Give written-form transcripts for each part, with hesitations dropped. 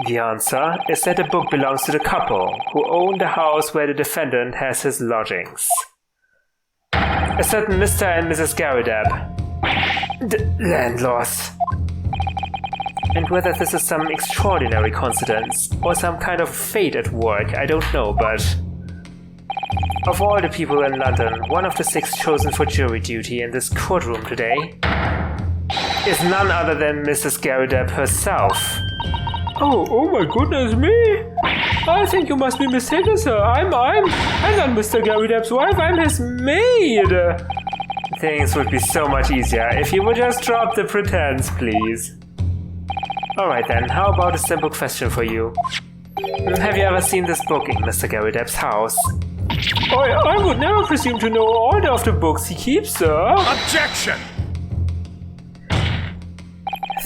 The answer is that the book belongs to the couple who own the house where the defendant has his lodgings. A certain Mr. and Mrs. Garrideb, the landlords. And whether this is some extraordinary coincidence or some kind of fate at work, I don't know, but of all the people in London, one of the 6 chosen for jury duty in this courtroom today is none other than Mrs. Garrideb herself. Oh my goodness me! I think you must be mistaken, sir. I'm not Mr. Garrideb's wife, I'm his maid! Things would be so much easier if you would just drop the pretense, please. Alright then, how about a simple question for you? Have you ever seen this book in Mr. Garrideb's house? I would never presume to know all of the books he keeps, sir. Objection!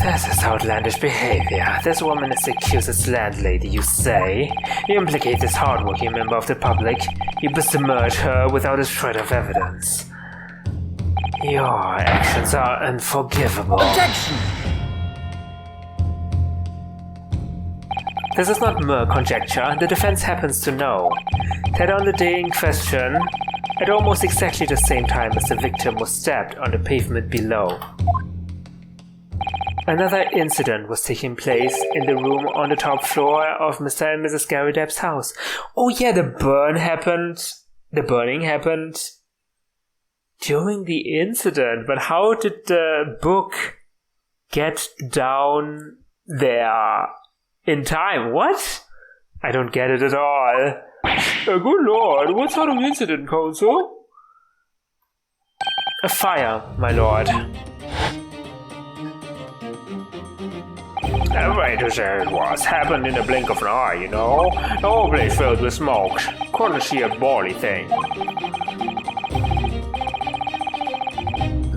This is outlandish behavior. This woman is the accused's landlady, you say? You implicate this hardworking member of the public. You besmirch her without a shred of evidence. Your actions are unforgivable. Objection! This is not mere conjecture. The defense happens to know that on the day in question, at almost exactly the same time as the victim was stabbed on the pavement below, another incident was taking place in the room on the top floor of Mr. and Mrs. Garrideb's house. Oh yeah, the burning happened during the incident, but how did the book get down there in time? What? I don't get it at all. Good lord, what sort of incident, counsel? A fire, my lord. Right as it was. Happened in the blink of an eye, you know. The whole place filled with smoke. Couldn't see a bally thing.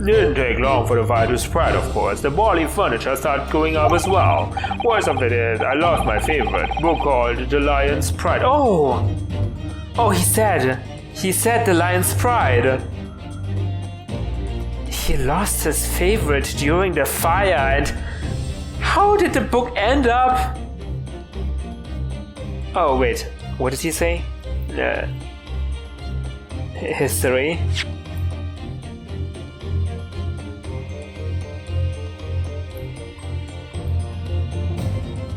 Didn't take long for the fire to spread, of course. The bally furniture started going up as well. Worst of it is, I lost my favorite book called The Lion's Pride. Oh, he said The Lion's Pride. He lost his favorite during the fire, and how did the book end up? Oh wait, what did he say? History.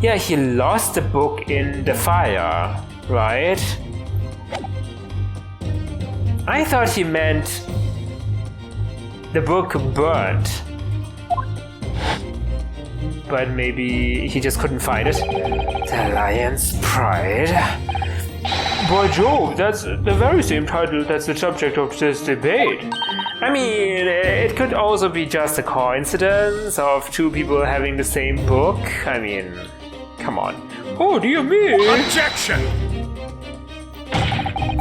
Yeah, he lost the book in the fire, right? I thought he meant the book burnt. But maybe he just couldn't find it. The Lion's Pride. By Jove, that's the very same title that's the subject of this debate. I mean, it could also be just a coincidence of 2 people having the same book. I mean, come on. Oh, dear me! Objection!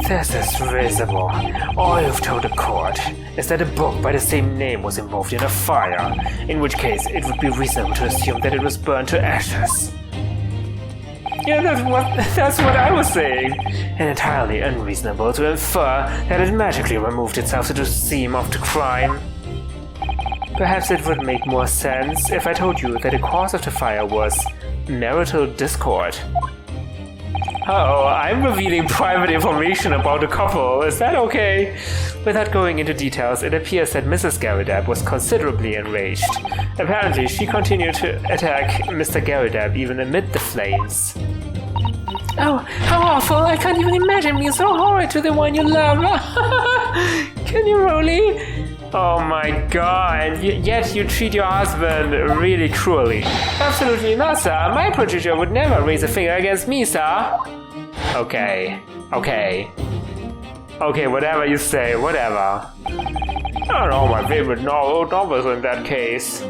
This is risible. All you've told the court is that a book by the same name was involved in a fire, in which case it would be reasonable to assume that it was burned to ashes. Yeah, that's what I was saying. And entirely unreasonable to infer that it magically removed itself to the scene of the crime. Perhaps it would make more sense if I told you that the cause of the fire was marital discord. Uh-oh, I'm revealing private information about the couple, is that okay? Without going into details, it appears that Mrs. Garrideb was considerably enraged. Apparently, she continued to attack Mr. Garrideb even amid the flames. Oh, how awful! I can't even imagine being so horrid to the one you love! Can you really? Oh my god, yet you treat your husband really cruelly. Absolutely not, sir. My protégé would never raise a finger against me, sir. Okay, whatever you say, whatever. Not all my favorite novels in that case.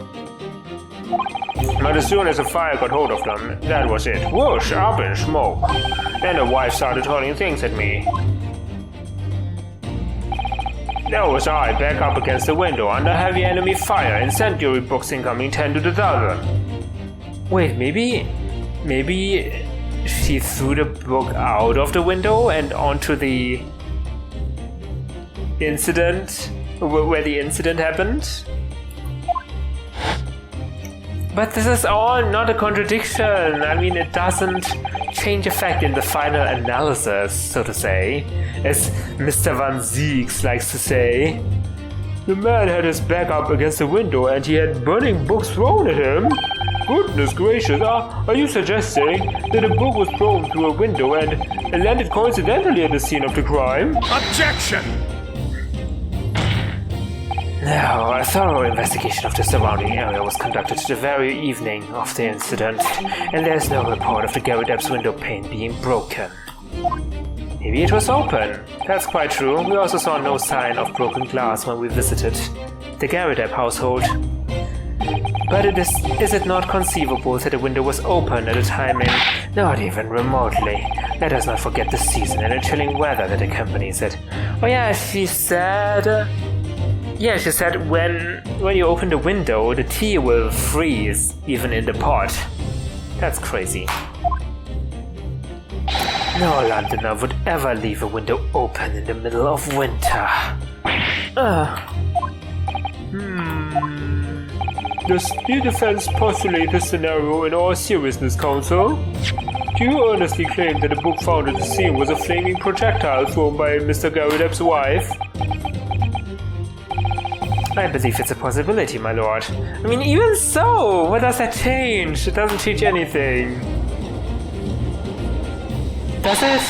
But as soon as the fire got hold of them, that was it. Whoosh, up in smoke. Then the wife started hurling things at me. There was I, back up against the window, under heavy enemy fire, incendiary books incoming 10 to the dozen. Wait, maybe she threw the book out of the window and onto the incident, where the incident happened? But this is all not a contradiction. I mean, it doesn't change effect in the final analysis, so to say, as Mr. Van Zieks likes to say. The man had his back up against the window and he had burning books thrown at him. Goodness gracious, are you suggesting that a book was thrown through a window and landed coincidentally at the scene of the crime? Objection! Now, a thorough investigation of the surrounding area was conducted the very evening of the incident, and there is no report of the Garrideb's window pane being broken. Maybe it was open. That's quite true. We also saw no sign of broken glass when we visited the Garrideb household. But is it not conceivable that the window was open at a time in, not even remotely? Let us not forget the season and the chilling weather that accompanies it. Oh yeah, she said when you open the window, the tea will freeze, even in the pot. That's crazy. No Londoner would ever leave a window open in the middle of winter. Does the defense postulate this scenario in all seriousness, counsel? Do you earnestly claim that the book found at the scene was a flaming projectile thrown by Mr. Garrideb's wife? I believe it's a possibility, my lord. I mean, even so, what does that change? It doesn't change anything. Does it?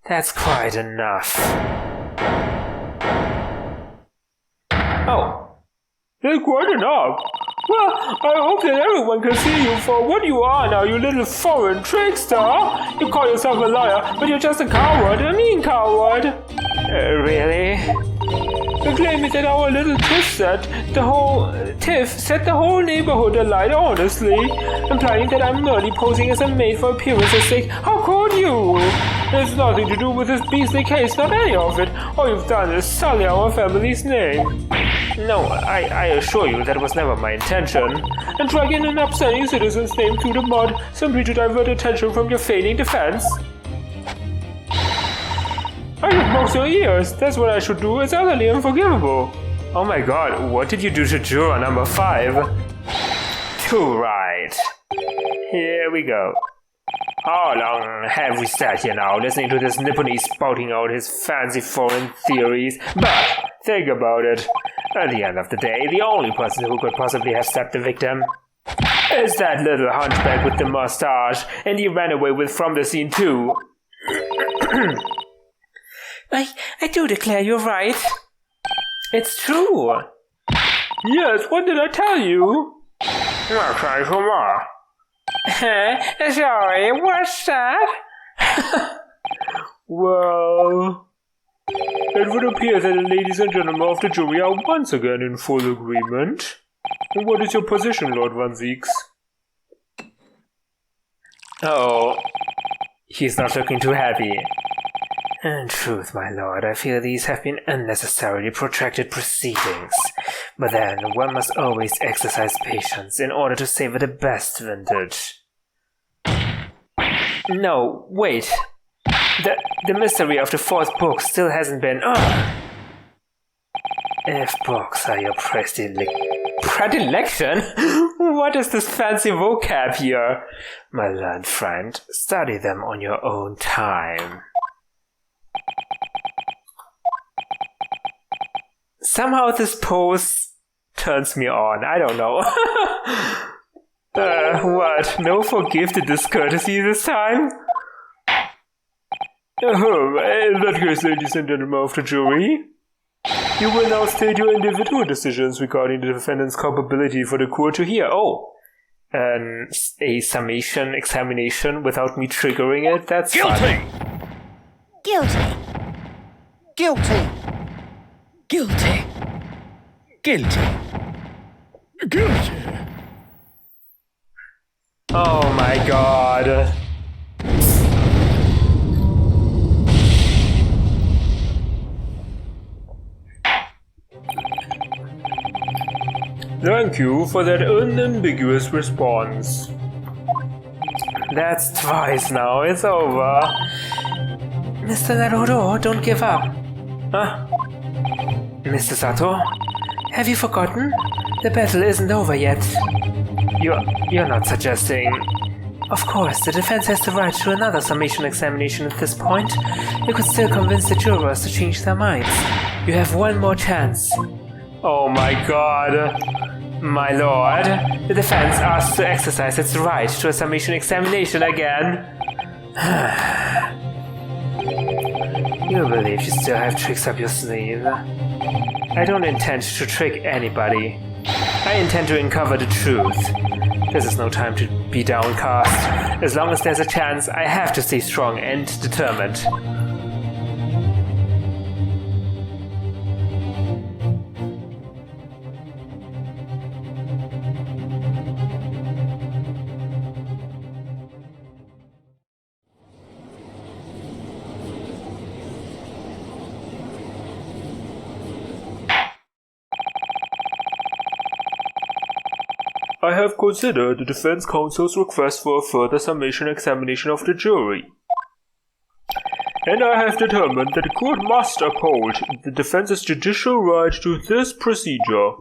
That's quite enough. Oh. That's quite enough. Well, I hope that everyone can see you for what you are now, you little foreign trickster. You call yourself a liar, but you're just a coward, a mean coward. Really? The claim is that our little Tiff set the whole neighborhood alight honestly, implying that I'm merely posing as a maid for appearance's sake. How could you? There's nothing to do with this beastly case, not any of it. All you've done is sully our family's name. No, I assure you that was never my intention. And dragging an upstanding citizen's name through the mud simply to divert attention from your failing defense. I should box your ears. That's what I should do. It's utterly unforgivable. Oh my god, what did you do to juror number 5? Too right. Here we go. How long have we sat here now, listening to this Nipponese spouting out his fancy foreign theories? But think about it. At the end of the day, the only person who could possibly have stabbed the victim is that little hunchback with the mustache, and he ran away from the scene too. I do declare you're right. It's true. Yes, what did I tell you? Okay, come on. Sorry, what's that? Well, it would appear that the ladies and gentlemen of the jury are once again in full agreement. What is your position, Lord Van Zieks? Oh, he's not looking too happy. In truth, my lord, I feel these have been unnecessarily protracted proceedings. But then, one must always exercise patience in order to savor the best vintage. No, wait. The mystery of the 4th book still hasn't been... If books are your predilection? What is this fancy vocab here? My learned friend, study them on your own time. Somehow this pose turns me on. I don't know. What? No forgive the discourtesy this time? In that case, ladies and gentlemen of the jury, you will now state your individual decisions regarding the defendant's culpability for the court to hear. Oh, a summation examination without me triggering it? That's guilty! Fun. Guilty. Guilty. Guilty. Guilty. Guilty. Oh my god. Thank you for that unambiguous response. That's twice now, it's over. Mr. Naruhodo, don't give up. Huh? Mr. Sato, have you forgotten? The battle isn't over yet. You're not suggesting... Of course, the defense has the right to another summation examination at this point. You could still convince the jurors to change their minds. You have one more chance. Oh my god. My lord, the defense asks to exercise its right to a summation examination again. You believe you still have tricks up your sleeve. I don't intend to trick anybody. I intend to uncover the truth. This is no time to be downcast. As long as there's a chance, I have to stay strong and determined. I have considered the defense counsel's request for a further summation examination of the jury. And I have determined that the court must uphold the defense's judicial right to this procedure.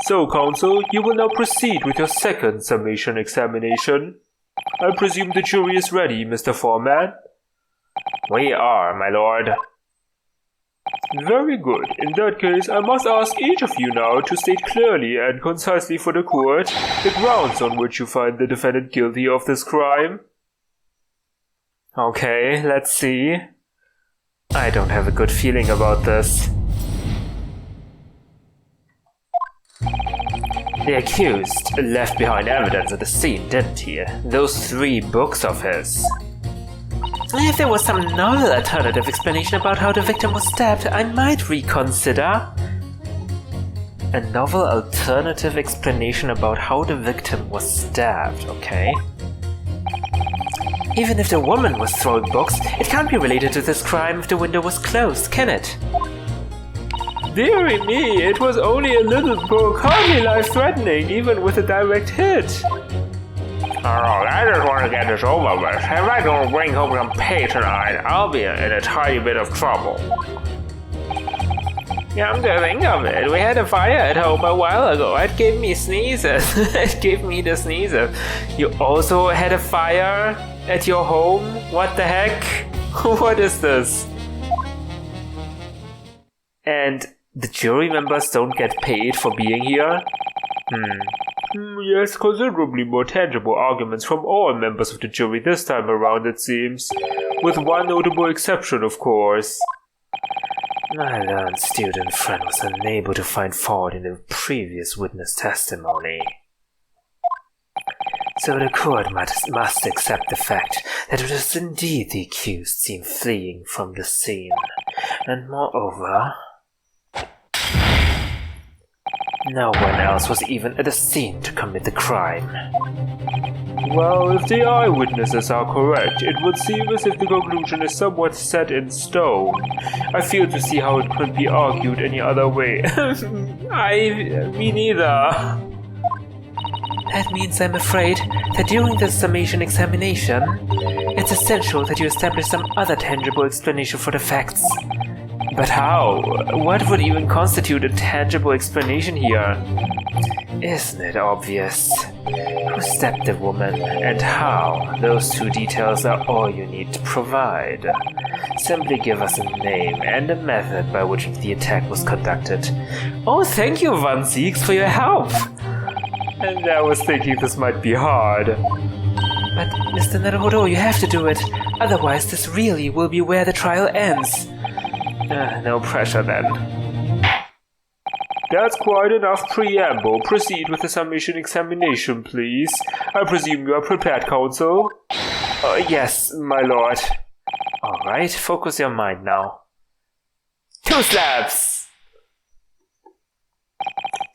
So, counsel, you will now proceed with your second summation examination. I presume the jury is ready, Mr. Foreman? We are, my lord. Very good. In that case, I must ask each of you now to state clearly and concisely for the court the grounds on which you find the defendant guilty of this crime. Okay, let's see. I don't have a good feeling about this. The accused left behind evidence at the scene, didn't he? Those 3 books of his. If there was some novel alternative explanation about how the victim was stabbed, I might reconsider. A novel alternative explanation about how the victim was stabbed, okay? Even if the woman was throwing books, it can't be related to this crime if the window was closed, can it? Dearie me, it was only a little book, hardly life-threatening, even with a direct hit. Alright, I just want to get this over with. If I don't bring home some pay tonight, I'll be in a tiny bit of trouble. Come to think of it, we had a fire at home a while ago. It gave me sneezes. It gave me the sneezes. You also had a fire at your home? What the heck? What is this? And the jury members don't get paid for being here? Yes, considerably more tangible arguments from all members of the jury this time around, it seems. With one notable exception, of course. My learned student friend was unable to find fault in the previous witness testimony. So the court must accept the fact that it was indeed the accused seen fleeing from the scene. And moreover, no one else was even at the scene to commit the crime. Well, if the eyewitnesses are correct, it would seem as if the conclusion is somewhat set in stone. I fail to see how it could be argued any other way. Me neither. That means, I'm afraid, that during the summation examination, it's essential that you establish some other tangible explanation for the facts. But how? What would even constitute a tangible explanation here? Isn't it obvious? Who stabbed the woman and how? Those 2 details are all you need to provide. Simply give us a name and a method by which the attack was conducted. Oh, thank you, Van Zieks, for your help! And I was thinking this might be hard. But, Mr. Naruhodo, you have to do it. Otherwise, this really will be where the trial ends. No pressure then. That's quite enough preamble. Proceed with the summation examination, please. I presume you are prepared, counsel? Yes, my lord. Alright, focus your mind now. 2 slabs!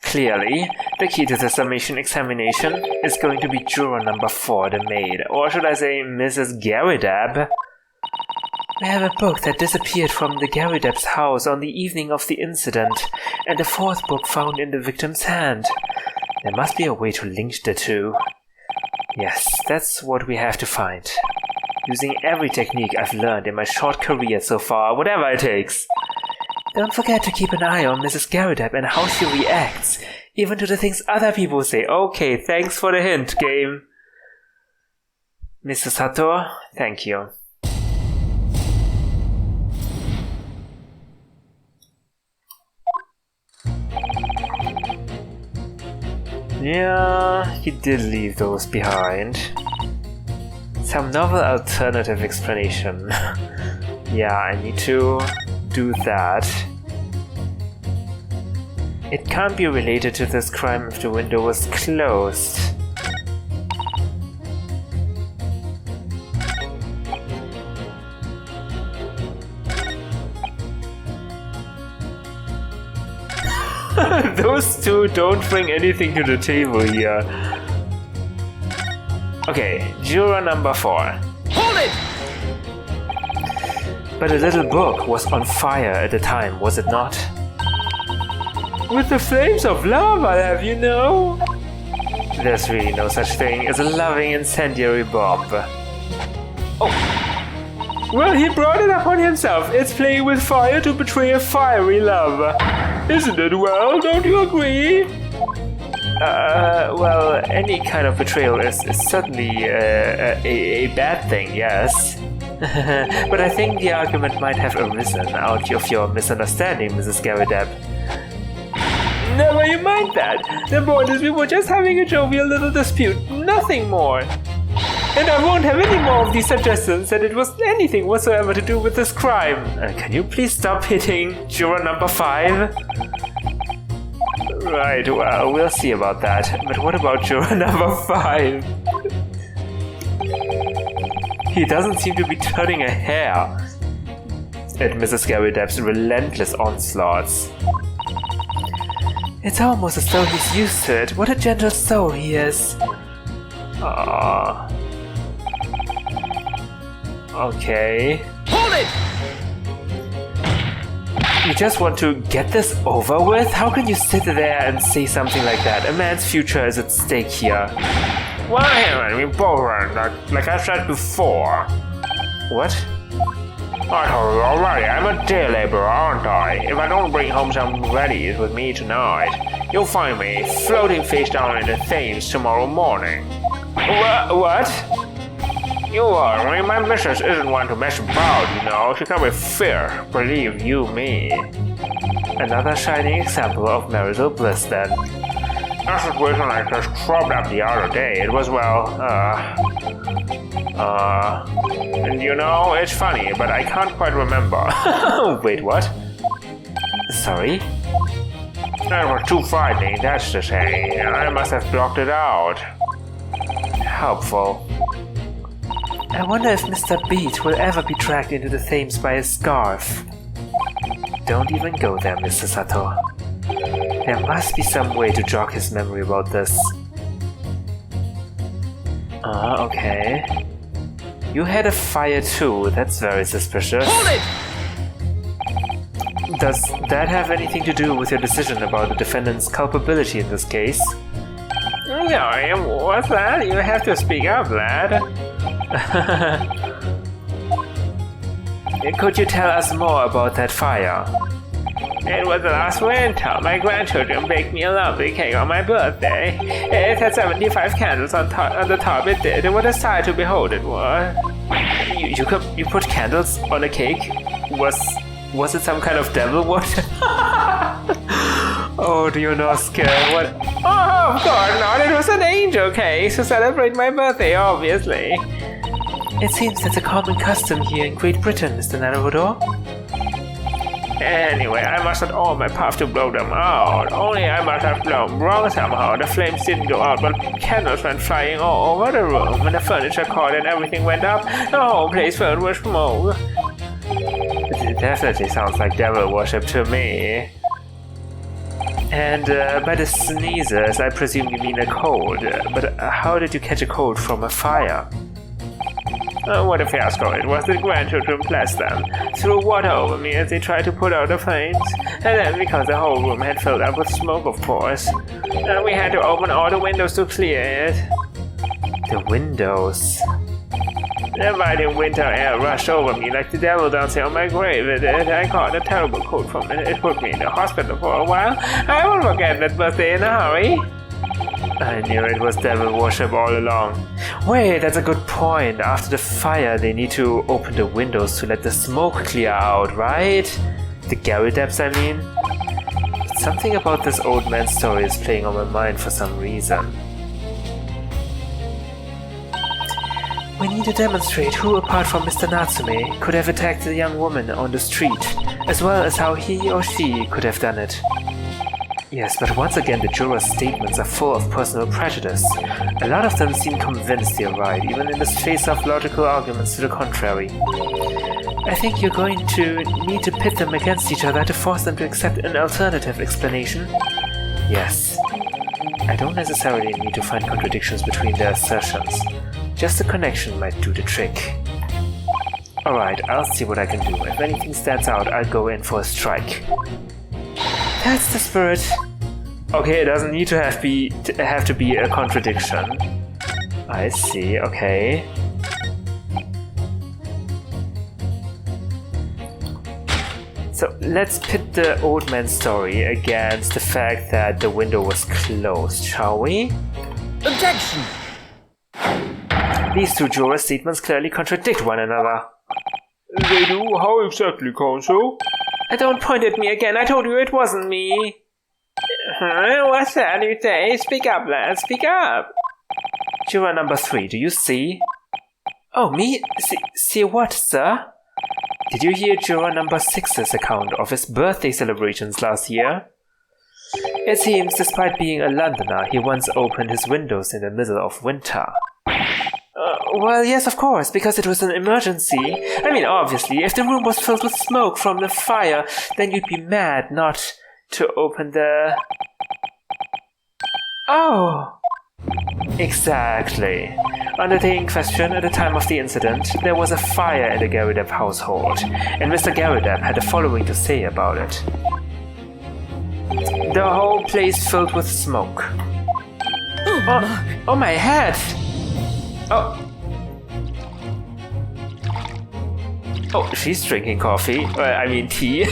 Clearly, the key to the summation examination is going to be juror number 4, the maid, or should I say Mrs. Garridab. We have a book that disappeared from the Garridab's house on the evening of the incident, and a 4th book found in the victim's hand. There must be a way to link the 2. Yes, that's what we have to find. Using every technique I've learned in my short career so far, whatever it takes. Don't forget to keep an eye on Mrs. Garrideb and how she reacts, even to the things other people say. Okay, thanks for the hint, game. Mr. Sato, thank you. Yeah, he did leave those behind. Some novel alternative explanation. Yeah, I need to do that. It can't be related to this crime if the window was closed. Those two don't bring anything to the table here. Okay, juror number 4. Hold it! But the little book was on fire at the time, was it not? With the flames of lava, have you know? There's really no such thing as a loving incendiary bomb. Oh. Well, he brought it upon himself. It's playing with fire to betray a fiery love. Isn't it, well? Don't you agree? Well, any kind of betrayal is certainly a bad thing, yes. But I think the argument might have arisen out of your misunderstanding, Mrs. Garrideb. Never you mind that. The point is we were just having a jovial little dispute, nothing more. And I won't have any more of these suggestions that it was anything whatsoever to do with this crime. Can you please stop hitting juror number 5? Right, well, we'll see about that. But what about juror number 5? He doesn't seem to be turning a hair at Mrs. Garrideb's relentless onslaughts. It's almost as though he's used to it. What a gentle soul he is. Ah. Okay. Hold it! You just want to get this over with? How can you sit there and say something like that? A man's future is at stake here. Well, Hammond, we both run, like I said before. What? I told you already, I'm a day laborer, aren't I? If I don't bring home some readies with me tonight, you'll find me floating face down in the Thames tomorrow morning. What? You are. I mean, my missus isn't one to mess about, you know. She comes with fear, believe you me. Another shining example of marital bliss, then. A situation I just cropped up the other day. It was, well, and you know, it's funny, but I can't quite remember. Wait, what? Sorry? That was too frightening, that's to say. I must have blocked it out. Helpful. I wonder if Mr. Beat will ever be dragged into the Thames by a scarf. Don't even go there, Mr. Sato. There must be some way to jog his memory about this. Okay. You had a fire too, that's very suspicious. Hold it! Does that have anything to do with your decision about the defendant's culpability in this case? No, what's that? You have to speak up, lad. Could you tell us more about that fire? It was last winter. My grandchildren baked me a lovely cake on my birthday. It had 75 candles on the top. It did. What a sight to behold it was. You put candles on a cake? Was it some kind of devil water? Oh, Ryunosuke, what? Oh, of course not. It was an angel cake to celebrate my birthday, obviously. It seems that's a common custom here in Great Britain, Mr. Naruhodo. Anyway, I must have all my puff to blow them out. Only I must have blown wrong somehow. The flames didn't go out, but candles went flying all over the room. When the furniture caught and everything went up, the whole place filled with smoke. It definitely sounds like devil worship to me. And by the sneezes, I presume you mean a cold. But how did you catch a cold from a fire? What a fiasco it was. The grandchildren, bless them, threw water over me as they tried to put out the flames. And then, because the whole room had filled up with smoke, of course, we had to open all the windows to clear it. The windows? The inviting winter air rushed over me like the devil dancing on my grave. I caught a terrible cold from it. It put me in the hospital for a while. I won't forget that birthday in a hurry. I knew it was devil worship all along. Wait, that's a good point. After the fire, they need to open the windows to let the smoke clear out, right? The Gary depths, I mean. But something about this old man's story is playing on my mind for some reason. We need to demonstrate who, apart from Mr. Natsume, could have attacked the young woman on the street, as well as how he or she could have done it. Yes, but once again the jurors' statements are full of personal prejudice. A lot of them seem convinced they're right, even in the face of logical arguments to the contrary. I think you're going to need to pit them against each other to force them to accept an alternative explanation. Yes. I don't necessarily need to find contradictions between their assertions. Just a connection might do the trick. Alright, I'll see what I can do. If anything stands out, I'll go in for a strike. That's the spirit. Okay, it doesn't need to have to be a contradiction. I see, okay. So let's pit the old man's story against the fact that the window was closed, shall we? Objection! These two jurors' statements clearly contradict one another. They do? How exactly, counsel? Don't point at me again, I told you it wasn't me. What's that you say? Speak up, lad, speak up. Juror number 3, do you see? Oh, me? See what, sir? Did you hear juror number 6's account of his birthday celebrations last year? It seems, despite being a Londoner, he once opened his windows in the middle of winter. Well, yes, of course, because it was an emergency. I mean, obviously, if the room was filled with smoke from the fire, then you'd be mad not to open the... Oh! Exactly. On the day in question, at the time of the incident, there was a fire in the Garrideb household, and Mr. Garrideb had the following to say about it. The whole place filled with smoke. Oh my head! Oh, she's drinking coffee. I mean tea.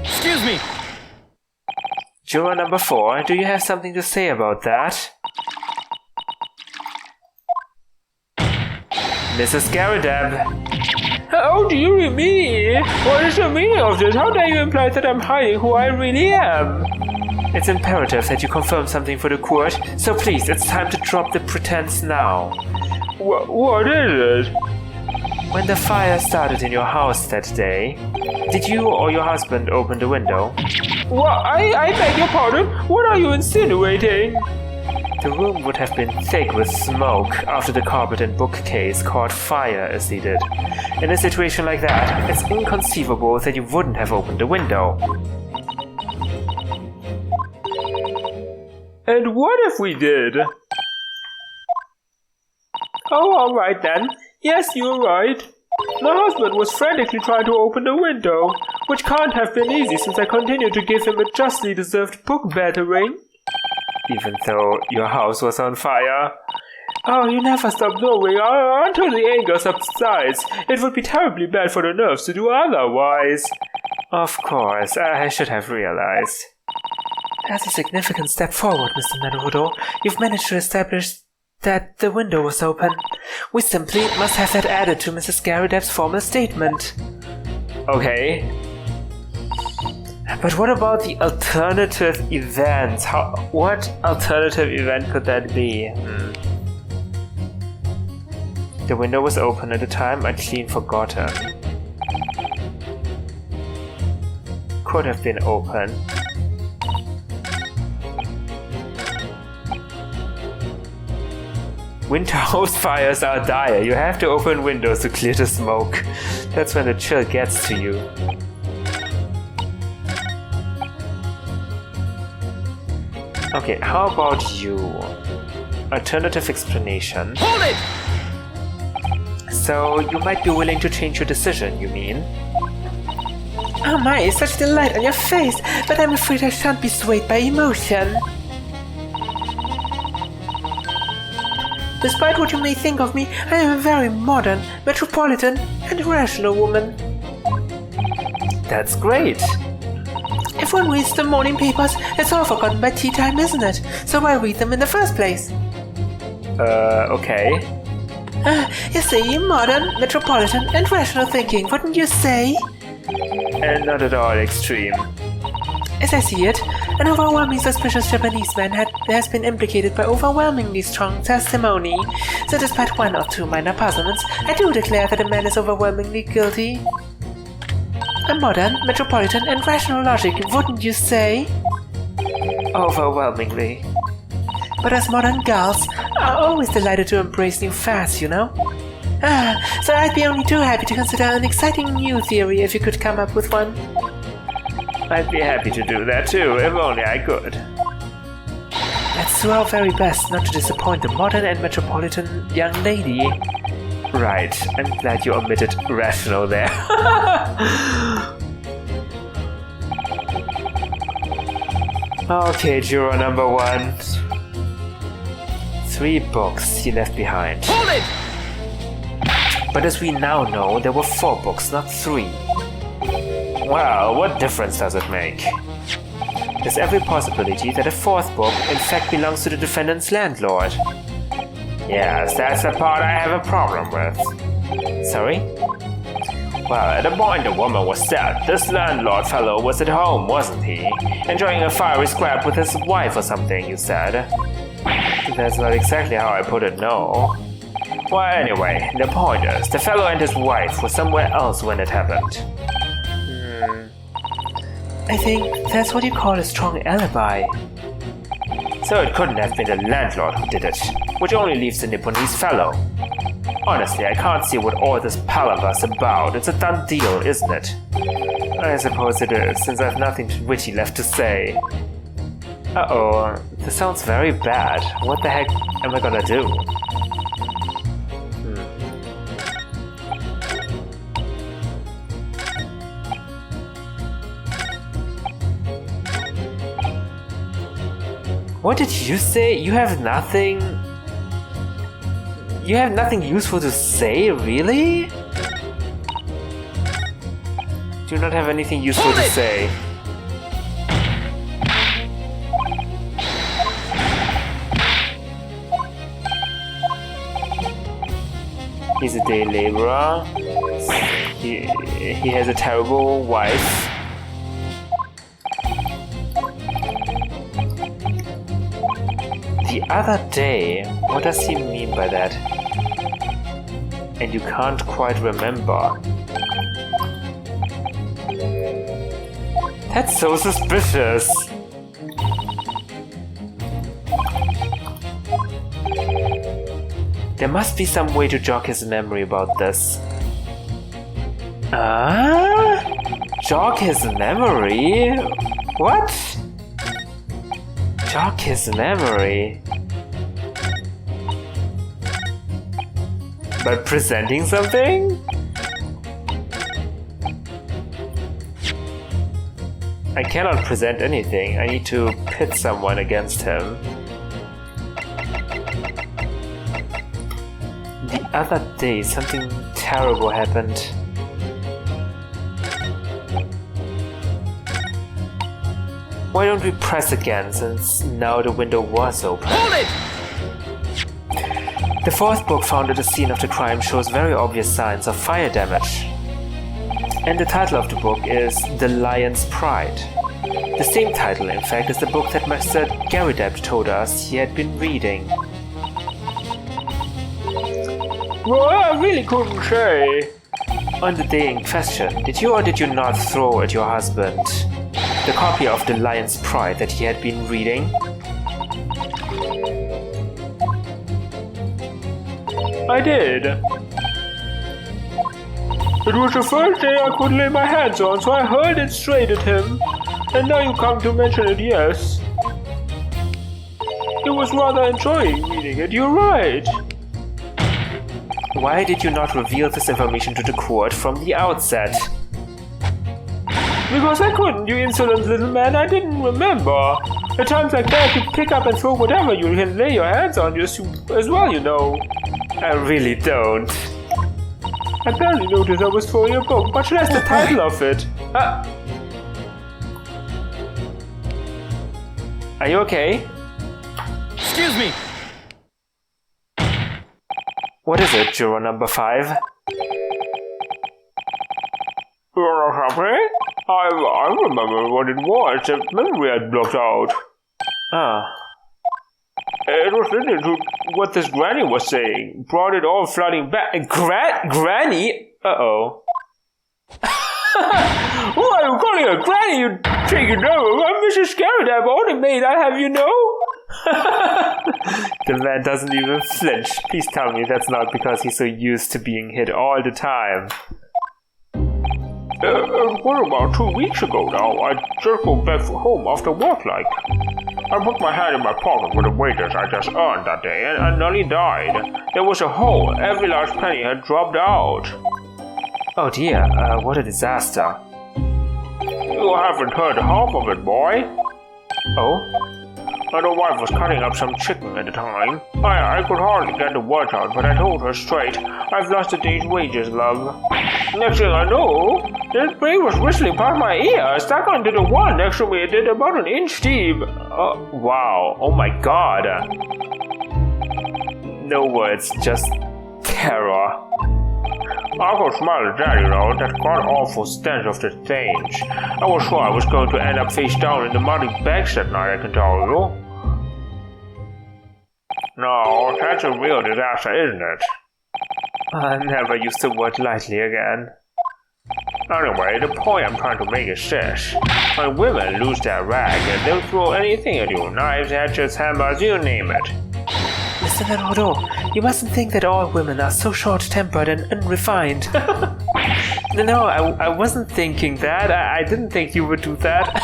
Excuse me! Juror number 4, do you have something to say about that? Mrs. Garrideb. How dear me! What is the meaning of this? How dare you imply that I'm hiding who I really am? It's imperative that you confirm something for the court, so please, it's time to drop the pretense now. What is it? When the fire started in your house that day, did you or your husband open the window? What? I beg your pardon? What are you insinuating? The room would have been thick with smoke after the carpet and bookcase caught fire as they did. In a situation like that, it's inconceivable that you wouldn't have opened the window. And what if we did? Oh, alright then. Yes, you're right. My husband was frantically trying to open the window, which can't have been easy since I continued to give him a justly deserved book battering. Even though your house was on fire. Oh, you never stop knowing until the anger subsides. It would be terribly bad for the nerves to do otherwise. Of course, I should have realized. That's a significant step forward, Mr. Naruhodo. You've managed to establish that the window was open. We simply must have that added to Mrs. Garrideb's formal statement. Okay. But what about the alternative events? What alternative event could that be? The window was open at the time, I'd clean forgotten. Could have been open. Winter house fires are dire. You have to open windows to clear the smoke. That's when the chill gets to you. Okay, how about you? Alternative explanation. Hold it! So, you might be willing to change your decision, you mean? Oh my, such delight on your face, but I'm afraid I shan't be swayed by emotion. Despite what you may think of me, I am a very modern, metropolitan, and rational woman. That's great. If one reads the morning papers, it's all forgotten by tea time, isn't it? So why read them in the first place? Okay. You see, modern, metropolitan, and rational thinking, wouldn't you say? And not at all extreme. As I see it, an overwhelmingly suspicious Japanese man has been implicated by overwhelmingly strong testimony. So despite one or two minor puzzlements, I do declare that the man is overwhelmingly guilty. A modern, metropolitan, and rational logic, wouldn't you say? Overwhelmingly. But us modern girls are always delighted to embrace new fads, you know? So I'd be only too happy to consider an exciting new theory if you could come up with one. I'd be happy to do that too, if only I could. Let's do our very best not to disappoint the modern and metropolitan young lady. Right, I'm glad you omitted rational there. Okay, juror number 1. 3 books he left behind. Hold it! But as we now know, there were 4 books, not 3. Well, what difference does it make? There's every possibility that a 4th book in fact belongs to the defendant's landlord. Yes, that's the part I have a problem with. Sorry? Well, at the point the woman was dead, this landlord fellow was at home, wasn't he? Enjoying a fiery scrap with his wife or something, you said. That's not exactly how I put it, no. Well, anyway, the point is, the fellow and his wife were somewhere else when it happened. I think that's what you call a strong alibi. So it couldn't have been the landlord who did it, which only leaves the Nipponese fellow. Honestly, I can't see what all this palaver's about. It's a done deal, isn't it? I suppose it is, since I've nothing witty left to say. Uh-oh, this sounds very bad. What the heck am I gonna do? What did you say? You have nothing... You have nothing useful to say, really? Do you not have anything useful to say? He's a day laborer. He has a terrible wife. The other day? What does he mean by that? And you can't quite remember. That's so suspicious. There must be some way to jog his memory about this. Jog his memory? What? Jog his memory? By presenting something? I cannot present anything. I need to pit someone against him. The other day, something terrible happened. Why don't we press again, since now the window was open? Hold it! The 4th book found at the scene of the crime shows very obvious signs of fire damage. And the title of the book is The Lion's Pride. The same title, in fact, as the book that Master Garridept told us he had been reading. Well, I really couldn't say. On the day in question, did you or did you not throw at your husband the copy of The Lion's Pride that he had been reading? I did. It was the first day I could lay my hands on, so I hurled it straight at him. And now you come to mention it, yes. It was rather enjoying reading it, you're right. Why did you not reveal this information to the court from the outset? Because I couldn't, you insolent little man, I didn't remember. At times like that, you pick up and throw whatever you can lay your hands on as well, you know. I really don't. I barely noticed I was throwing a book, much less the title of it. Are you okay? Excuse me. What is it, juror number 5? You're not happy? I remember what it was. The memory had blocked out. Ah. It was listening to what this granny was saying. Brought it all flooding back. Granny? Uh-oh. Who are you calling a granny, you chicken over? I'm Mrs. Scarrett. I've only made, I'll have you know. The man doesn't even flinch. Please tell me that's not because he's so used to being hit all the time. What about 2 weeks ago now? I just got back home after work like. I put my hand in my pocket with the wages I just earned that day and I nearly died. There was a hole. Every last penny had dropped out. Oh dear, what a disaster. You haven't heard half of it, boy. Oh? And the wife was cutting up some chicken at the time. I could hardly get the words out, but I told her straight, I've lost a day's wages, love. Next thing I know, this bee was whistling past my ear, stuck onto the wall next to me. It did about an inch deep. Wow. Oh my god. No words, just terror. I could smell that, you know, that god-awful stench of the stench. I was sure I was going to end up face down in the muddy bags that night, I can tell you. No, that's a real disaster, isn't it? I'll never use the word lightly again. Anyway, the point I'm trying to make is this. When women lose their rag, they'll throw anything at you. Knives, hatchets, hammers, you name it. Mr. Naruhodo, you mustn't think that all women are so short-tempered and unrefined. No, I wasn't thinking that. I didn't think you would do that.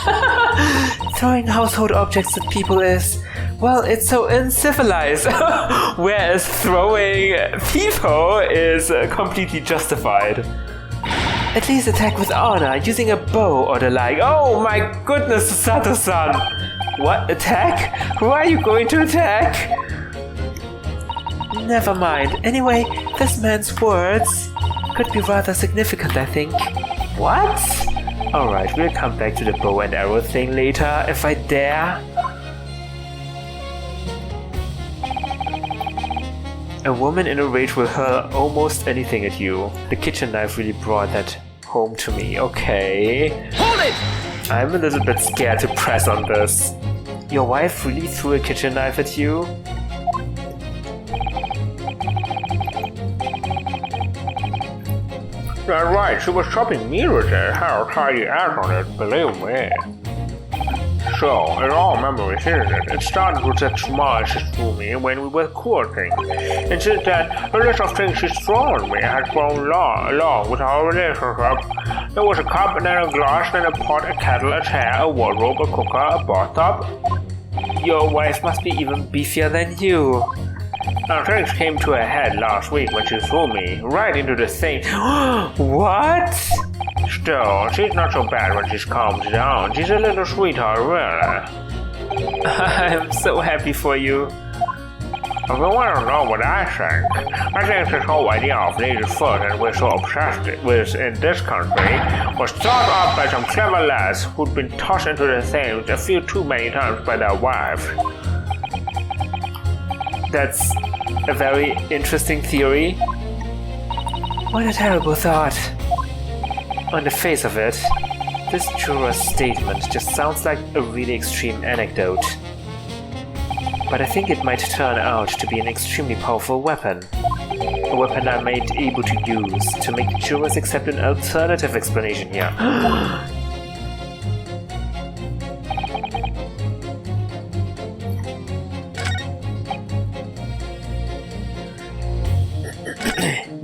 Throwing household objects at people is, well, it's so uncivilized. Whereas throwing people is completely justified. At least attack with honor, using a bow or the like. Oh my goodness, Sato-san! What? Attack? Who are you going to attack? Never mind. Anyway, this man's words could be rather significant, I think. What? Alright, we'll come back to the bow and arrow thing later, if I dare. A woman in a rage will hurl almost anything at you. The kitchen knife really brought that home to me. Okay. Hold it! I'm a little bit scared to press on this. Your wife really threw a kitchen knife at you? That's right, she was chopping me with a how tidy out on it, believe me. So, it all memories, isn't it? It started with that smile she threw me when we were courting. And since then, the list of things she's thrown me has grown along with our relationship. There was a cup, and then a glass, then a pot, a kettle, a chair, a wardrobe, a cooker, a bathtub. Your wife must be even beefier than you. Now things came to a head last week when she threw me right into the sink. What? Still, she's not so bad when she's calmed down. She's a little sweetheart, really. I'm so happy for you. If you want to know what I think this whole idea of ladies first and we're so obsessed with in this country was thought up by some clever lads who'd been tossed into the Thames a few too many times by their wives. That's a very interesting theory. What a terrible thought. On the face of it, this juror's statement just sounds like a really extreme anecdote. But I think it might turn out to be an extremely powerful weapon. A weapon I might be able to use to make the jurors accept an alternative explanation here.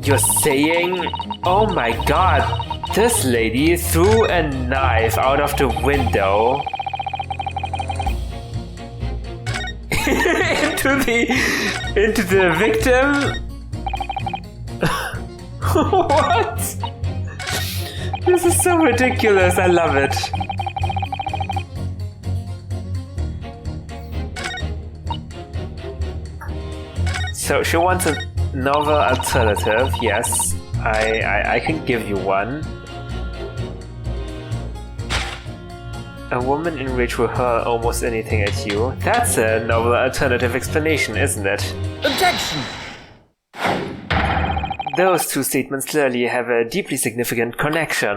You're saying, oh my god, this lady threw a knife out of the window into the victim? What? This is so ridiculous, I love it. So she wants a novel alternative. Yes, I can give you one. A woman in rage will hurl almost anything at you. That's a novel alternative explanation, isn't it? Objection! Those two statements clearly have a deeply significant connection.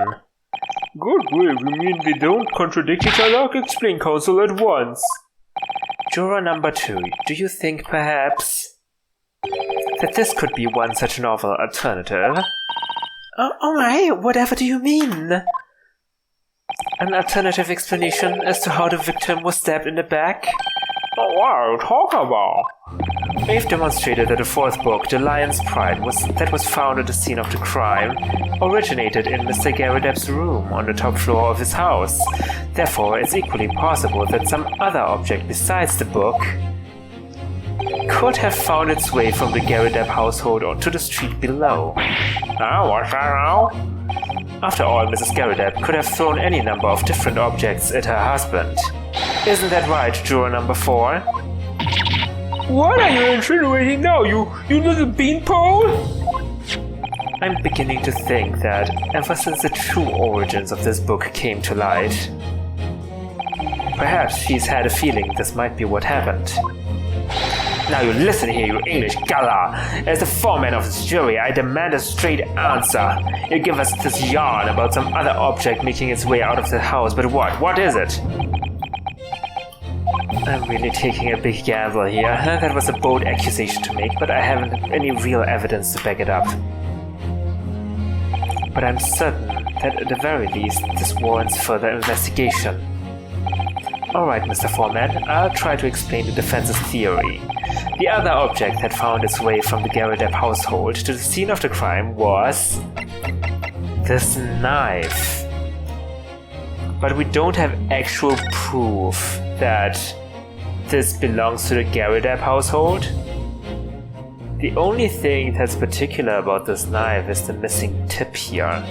Good grief, you mean they don't contradict each other? Explain, counsel, at once. Juror number 2, do you think perhaps that this could be one such novel alternative? Oh my, whatever do you mean? An alternative explanation as to how the victim was stabbed in the back? Oh wow, talk about. We've demonstrated that the fourth book, The Lion's Pride, that was found at the scene of the crime, originated in Mr. Garrideb's room on the top floor of his house. Therefore, it's equally possible that some other object besides the book could have found its way from the Garrideb household onto the street below. What's that now? After all, Mrs. Garrideb could have thrown any number of different objects at her husband. Isn't that right, juror number 4? What are you insinuating now, you little beanpole? I'm beginning to think that ever since the true origins of this book came to light, perhaps she's had a feeling this might be what happened. Now you listen here, you English gala. As the foreman of this jury, I demand a straight answer. You give us this yarn about some other object making its way out of the house, but what? What is it? I'm really taking a big gamble here. That was a bold accusation to make, but I haven't any real evidence to back it up. But I'm certain that at the very least, this warrants further investigation. Alright, Mr. Foreman, I'll try to explain the defense's theory. The other object that found its way from the Garrideb household to the scene of the crime was this knife. But we don't have actual proof that this belongs to the Garrideb household. The only thing that's particular about this knife is the missing tip here.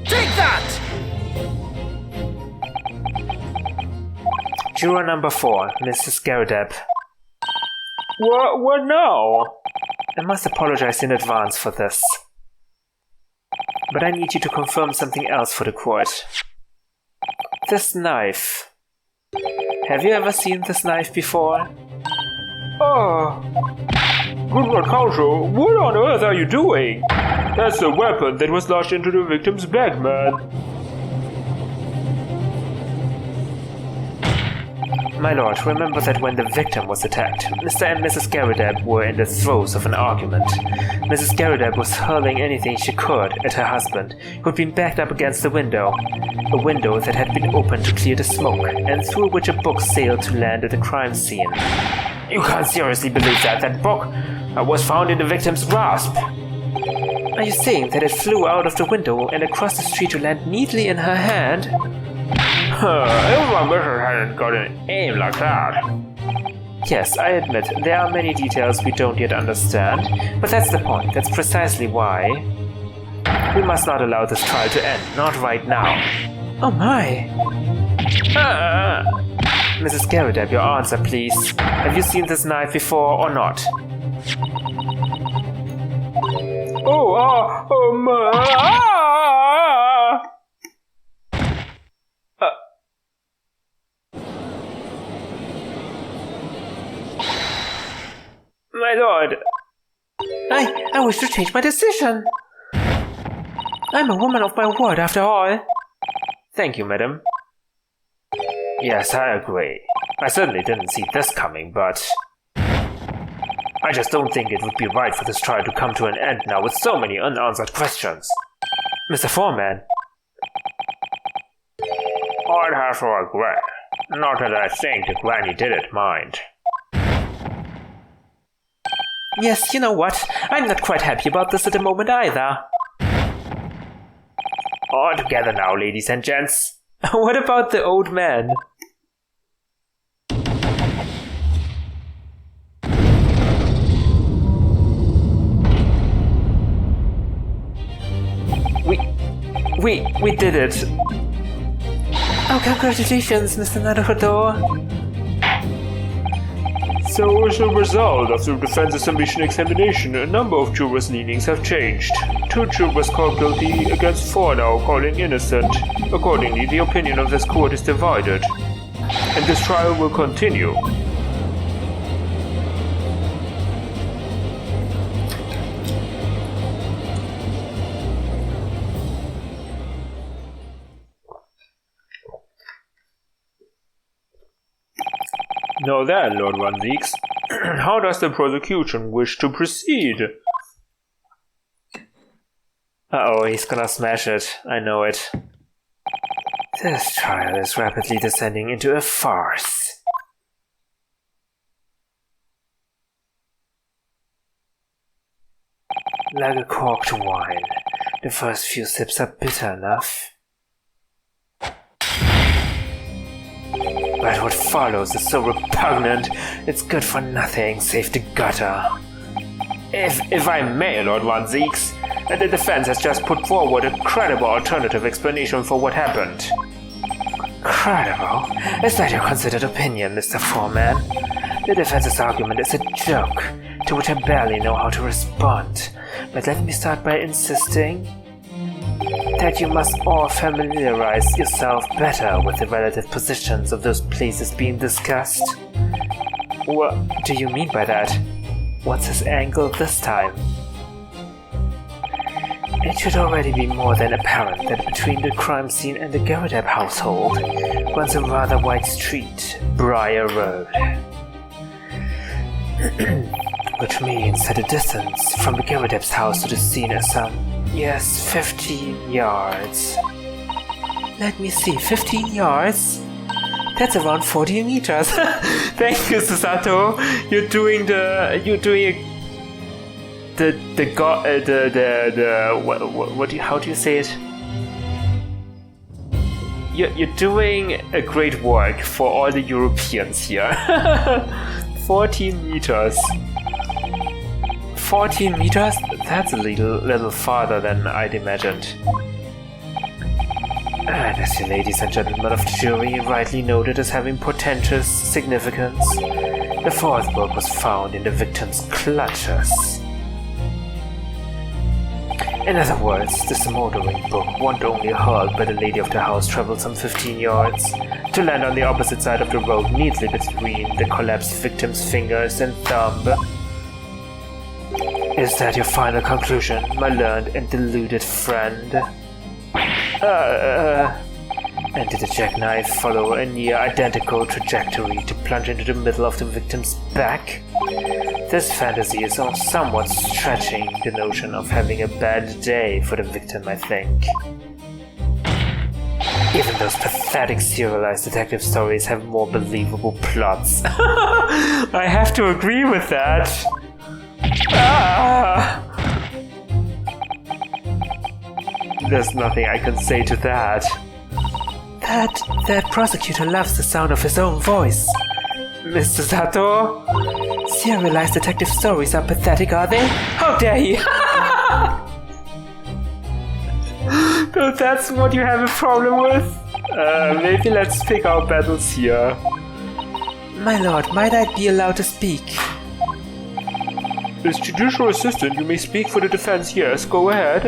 Take that! Juror number 4, Mrs. Garrideb. What now? I must apologize in advance for this. But I need you to confirm something else for the court. This knife. Have you ever seen this knife before? Good Lord Counsel, what on earth are you doing? That's the weapon that was lodged into the victim's bag, man. My lord, remember that when the victim was attacked, Mr. and Mrs. Garrideb were in the throes of an argument. Mrs. Garrideb was hurling anything she could at her husband, who had been backed up against the window. A window that had been opened to clear the smoke, and through which a book sailed to land at the crime scene. You can't seriously believe that book was found in the victim's grasp. Are you saying that it flew out of the window and across the street to land neatly in her hand? If my missus hadn't got an aim like that. Yes, I admit, there are many details we don't yet understand, but that's the point. That's precisely why we must not allow this trial to end, not right now. Oh my. Mrs. Garrideb, your answer, please. Have you seen this knife before or not? My lord. I wish to change my decision. I'm a woman of my word, after all. Thank you, madam. Yes, I agree. I certainly didn't see this coming, but I just don't think it would be right for this trial to come to an end now with so many unanswered questions. Mr. Foreman. I'd have to agree. Not that I think the granny didn't mind. Yes, you know what? I'm not quite happy about this at the moment either. All together now, ladies and gents. What about the old man? We did it. Oh, congratulations, Mr. Naruhodo. So, as a result of the defense's submission examination, a number of jurors' leanings have changed. 2 jurors called guilty against 4 now calling innocent. Accordingly, the opinion of this court is divided, and this trial will continue. Now then, Lord Ryunosuke, how does the prosecution wish to proceed? Uh-oh, he's gonna smash it. I know it. This trial is rapidly descending into a farce. Like a corked wine, the first few sips are bitter enough. But what follows is so repugnant, it's good for nothing save the gutter. If I may, Lord Ryunosuke, the defense has just put forward a credible alternative explanation for what happened. Credible? Is that your considered opinion, Mr. Foreman? The defense's argument is a joke, to which I barely know how to respond. But let me start by insisting that you must all familiarize yourself better with the relative positions of those places being discussed. What do you mean by that? What's his angle this time? It should already be more than apparent that between the crime scene and the Garrideb household runs a rather wide street, Briar Road. Which means that the distance from the Garrideb's house to the scene is some 15 yards. Let me see, 15 yards? That's around 40 meters. Thank you, Susato. You're doing how do you say it? You're doing a great work for all the Europeans here. 14 meters. 14 meters? That's a little farther than I'd imagined. And as you ladies and gentlemen of the jury rightly noted as having portentous significance, the 4th book was found in the victim's clutches. In other words, the smoldering book wasn't only hurled by the lady of the house traveled some 15 yards, to land on the opposite side of the road neatly between the collapsed victim's fingers and thumb. Is that your final conclusion, my learned and deluded friend? And did the jackknife follow a near identical trajectory to plunge into the middle of the victim's back? This fantasy is somewhat stretching the notion of having a bad day for the victim, I think. Even those pathetic serialized detective stories have more believable plots. I have to agree with that. There's nothing I can say to that. That prosecutor loves the sound of his own voice. Mr. Sato? Serialized detective stories are pathetic, are they? How dare he! So that's what you have a problem with? Maybe let's pick our battles here. My lord, might I be allowed to speak? As judicial assistant, you may speak for the defense, yes, go ahead.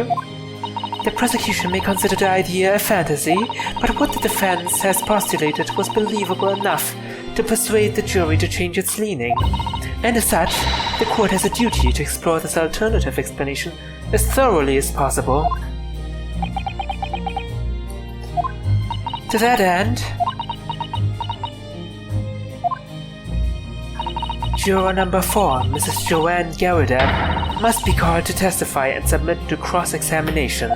The prosecution may consider the idea a fantasy, but what the defense has postulated was believable enough to persuade the jury to change its leaning. And as such, the court has a duty to explore this alternative explanation as thoroughly as possible. To that end, Juror number 4, Mrs. Joanne Garrideb, must be called to testify and submit to cross-examination.